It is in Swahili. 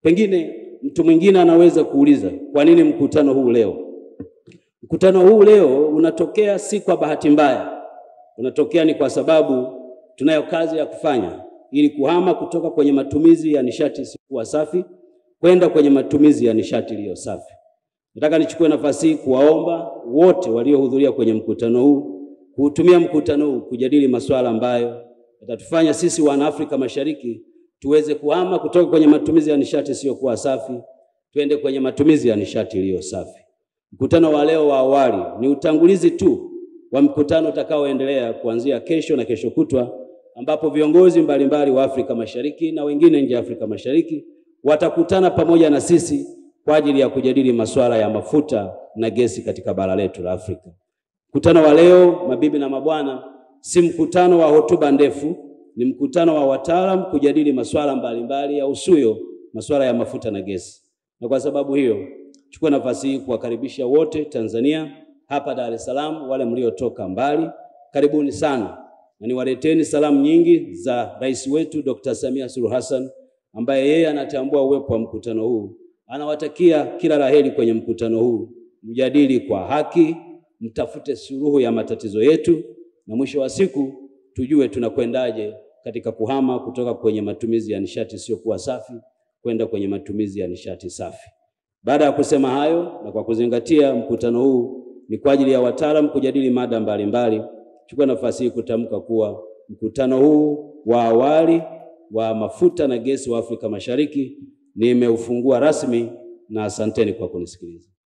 Pengine mtu mwingine anaweza kuuliza, kwa nini mkutano huu leo? Mkutano huu leo unatokea si kwa bahati mbaya. Unatokea ni kwa sababu tunayo kazi ya kufanya ili kuhama kutoka kwenye matumizi ya nishati isiyokuwa safi kwenda kwenye matumizi ya nishati iliyo safi. Nataka nichukue nafasi hii kuwaomba wote waliohudhuria kwenye mkutano huu kuutumia mkutano huu kujadili masuala ambayo yatatufanya sisi wana Afrika Mashariki tuweze kuhama kutoka kwenye matumizi ya nishati isiyokuwa safi twende kwenye matumizi ya nishati iliyo safi. Mkutano wa leo wa awali ni utangulizi tu wa mkutano utakaoendelea kuanzia kesho na kesho kutwa, ambapo viongozi mbalimbali wa Afrika Mashariki na wengine nje ya Afrika Mashariki watakutana pamoja na sisi kwa ajili ya kujadili masuala ya mafuta na gesi katika bara letu la Afrika. Mkutano wa leo, mabibi na mabwana, si mkutano wa hotuba ndefu, ni mkutano wa wataalamu kujadili masuala mbalimbali ya usuyo, masuala ya mafuta na gesi. Na kwa sababu hiyo, chukua nafasi hii kuwakaribisha wote Tanzania, hapa Dar es Salaam, wale mliotoka mbali, karibuni sana. Na niwaleteni salamu nyingi za Rais wetu Dr. Samia Suluhu Hassan, ambaye yeye anatambua uwepo wa mkutano huu. Anawatakia kila laheri kwenye mkutano huu. Mjadili kwa haki, mtafute suluhu ya matatizo yetu, na mwisho wa siku tujue tunakwendaje katika kuhama kutoka kwenye matumizi ya nishati isiyokuwa safi kwenda kwenye matumizi ya nishati safi. Baada ya kusema hayo, na kwa kuzingatia mkutano huu ni kwa ajili ya wataalamu kujadili mada mbalimbali, chukua nafasi hii kutamka kuwa mkutano huu wa awali wa mafuta na gesi wa Afrika Mashariki nimeufungua rasmi, na asanteni kwa kunisikiliza.